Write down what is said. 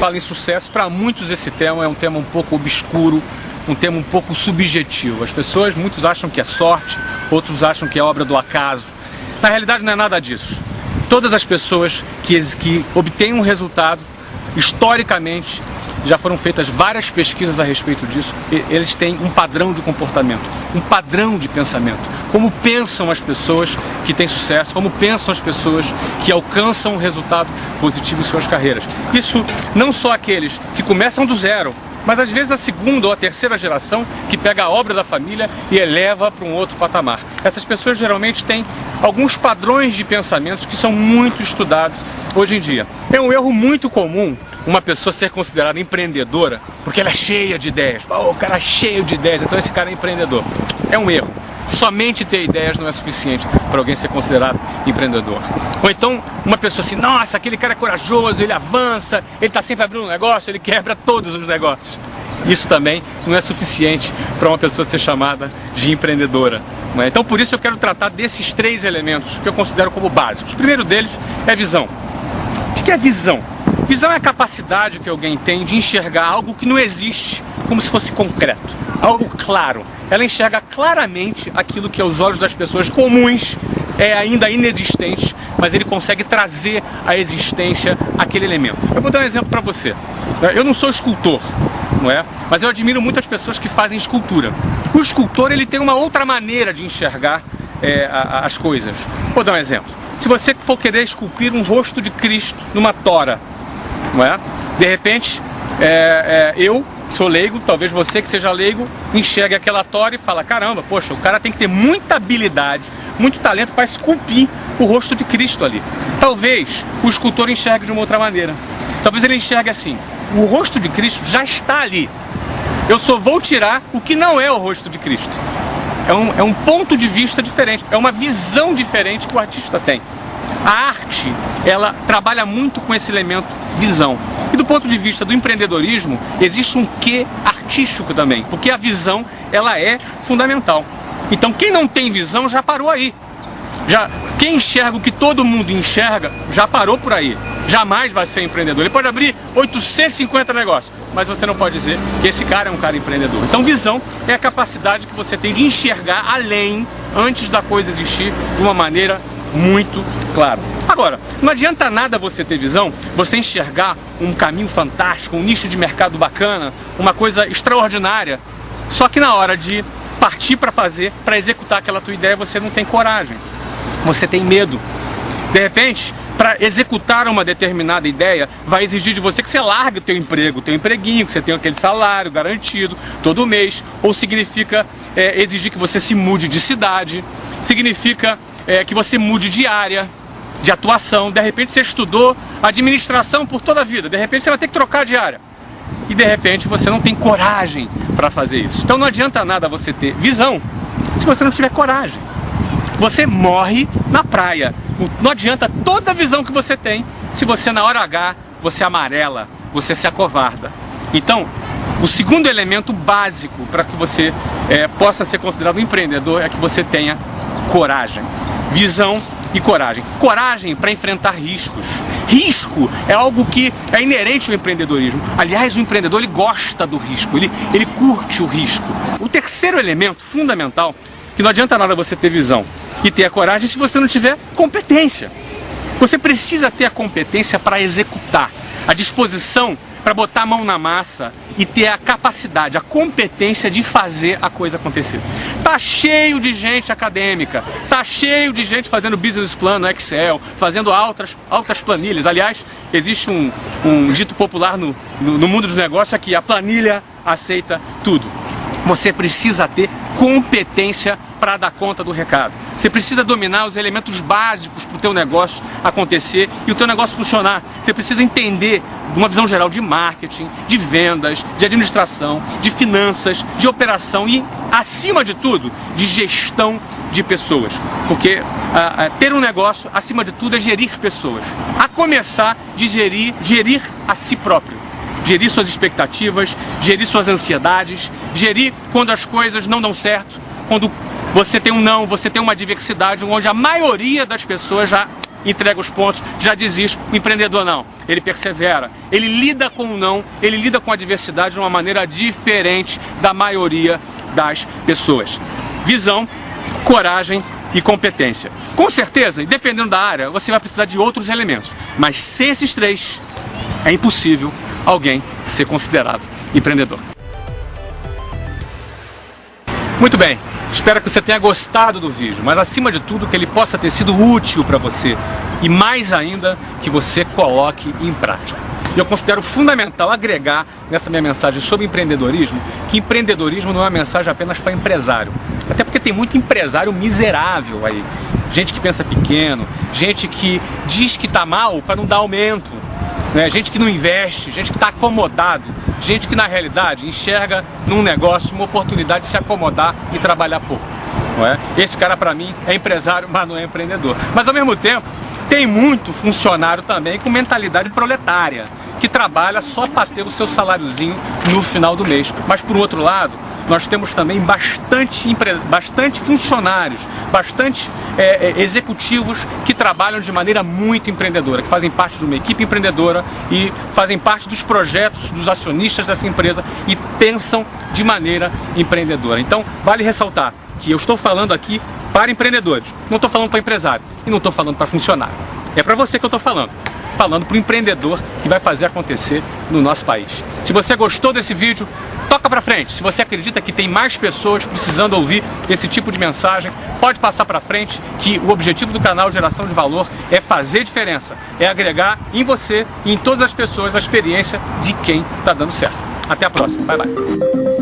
fala em sucesso, para muitos esse tema é um tema um pouco obscuro, um tema um pouco subjetivo. Muitos acham que é sorte, outros acham que é obra do acaso. Na realidade não é nada disso. Todas as pessoas que obtêm um resultado, historicamente, já foram feitas várias pesquisas a respeito disso, eles têm um padrão de comportamento, um padrão de pensamento. Como pensam as pessoas que têm sucesso, como pensam as pessoas que alcançam um resultado positivo em suas carreiras. Isso não só aqueles que começam do zero, mas às vezes a segunda ou a terceira geração que pega a obra da família e eleva para um outro patamar. Essas pessoas geralmente têm alguns padrões de pensamentos que são muito estudados hoje em dia. É um erro muito comum uma pessoa ser considerada empreendedora porque ela é cheia de ideias. O cara é cheio de ideias, então esse cara é empreendedor. É um erro. Somente ter ideias não é suficiente para alguém ser considerado empreendedor. Ou então uma pessoa assim, nossa, aquele cara é corajoso, ele avança, ele está sempre abrindo um negócio, ele quebra todos os negócios. Isso também não é suficiente para uma pessoa ser chamada de empreendedora. Então por isso eu quero tratar desses 3 elementos que eu considero como básicos. O primeiro deles é visão. O que é visão? Visão é a capacidade que alguém tem de enxergar algo que não existe como se fosse concreto, algo claro. Ela enxerga claramente aquilo que aos olhos das pessoas comuns é ainda inexistente, mas ele consegue trazer à existência aquele elemento. Eu vou dar um exemplo para você. Eu não sou escultor, não é? Mas eu admiro muitas pessoas que fazem escultura. O escultor ele tem uma outra maneira de enxergar as coisas. Vou dar um exemplo. Se você for querer esculpir um rosto de Cristo numa tora, não é? De repente, eu sou leigo, talvez você que seja leigo, enxergue aquela tora e fala, caramba, poxa, o cara tem que ter muita habilidade, muito talento para esculpir o rosto de Cristo ali. Talvez o escultor enxergue de uma outra maneira. Talvez ele enxergue assim, o rosto de Cristo já está ali. Eu só vou tirar o que não é o rosto de Cristo. É um ponto de vista diferente, é uma visão diferente que o artista tem. A arte, ela trabalha muito com esse elemento visão. E do ponto de vista do empreendedorismo, existe um quê artístico também, porque a visão, ela é fundamental. Então quem não tem visão já parou aí. Quem enxerga o que todo mundo enxerga, já parou por aí. Jamais vai ser empreendedor. Ele pode abrir 850 negócios, mas você não pode dizer que esse cara é um cara empreendedor. Então visão é a capacidade que você tem de enxergar além, antes da coisa existir, de uma maneira muito clara. Agora, não adianta nada você ter visão, você enxergar um caminho fantástico, um nicho de mercado bacana, uma coisa extraordinária, só que na hora de partir para fazer, para executar aquela tua ideia, você não tem coragem, você tem medo. De repente, para executar uma determinada ideia, vai exigir de você que você largue o teu emprego, o teu empreguinho, que você tenha aquele salário garantido todo mês, ou significa exigir que você se mude de cidade, significa que você mude de área de atuação. De repente você estudou administração por toda a vida, de repente você vai ter que trocar de área. E de repente você não tem coragem para fazer isso. Então não adianta nada você ter visão se você não tiver coragem. Você morre na praia. Não adianta toda a visão que você tem se você na hora H, você amarela, você se acovarda. Então, o segundo elemento básico para que você possa ser considerado um empreendedor é que você tenha coragem. Visão e coragem. Coragem para enfrentar riscos. Risco é algo que é inerente ao empreendedorismo. Aliás, o empreendedor ele gosta do risco, ele curte o risco. O terceiro elemento fundamental, que não adianta nada você ter visão e ter a coragem se você não tiver competência. Você precisa ter a competência para executar, a disposição para botar a mão na massa e ter a capacidade, a competência de fazer a coisa acontecer. Tá cheio de gente acadêmica, tá cheio de gente fazendo business plan no Excel, fazendo altas planilhas. Aliás, existe um dito popular no mundo dos negócios que a planilha aceita tudo. Você precisa ter competência para dar conta do recado. Você precisa dominar os elementos básicos para o teu negócio acontecer e o teu negócio funcionar. Você precisa entender de uma visão geral de marketing, de vendas, de administração, de finanças, de operação e, acima de tudo, de gestão de pessoas. Porque ter um negócio, acima de tudo, é gerir pessoas. A começar de gerir a si próprio. Gerir suas expectativas, gerir suas ansiedades, gerir quando as coisas não dão certo, quando você tem um não, você tem uma adversidade onde a maioria das pessoas já entrega os pontos, já desiste. O empreendedor não, ele persevera, ele lida com o não, ele lida com a adversidade de uma maneira diferente da maioria das pessoas. Visão, coragem e competência. Com certeza, e dependendo da área, você vai precisar de outros elementos, mas sem esses três, é impossível alguém ser considerado empreendedor. Muito bem, espero que você tenha gostado do vídeo, mas acima de tudo que ele possa ter sido útil para você e mais ainda que você coloque em prática. E eu considero fundamental agregar nessa minha mensagem sobre empreendedorismo que empreendedorismo não é uma mensagem apenas para empresário. Até porque tem muito empresário miserável aí. Gente que pensa pequeno, gente que diz que está mal para não dar aumento, né? Gente que não investe, gente que está acomodado, gente que na realidade enxerga num negócio uma oportunidade de se acomodar e trabalhar pouco. Não é? Esse cara para mim é empresário, mas não é empreendedor. Mas ao mesmo tempo tem muito funcionário também com mentalidade proletária, que trabalha só para ter o seu saláriozinho no final do mês. Mas por outro lado, nós temos também bastante funcionários, bastante executivos que trabalham de maneira muito empreendedora, que fazem parte de uma equipe empreendedora e fazem parte dos projetos dos acionistas dessa empresa e pensam de maneira empreendedora. Então, vale ressaltar que eu estou falando aqui para empreendedores, não estou falando para empresário e não estou falando para funcionário. É para você que eu estou falando para o empreendedor que vai fazer acontecer no nosso país. Se você gostou desse vídeo, toca para frente. Se você acredita que tem mais pessoas precisando ouvir esse tipo de mensagem, pode passar para frente, que o objetivo do canal Geração de Valor é fazer diferença, é agregar em você e em todas as pessoas a experiência de quem está dando certo. Até a próxima. Bye, bye.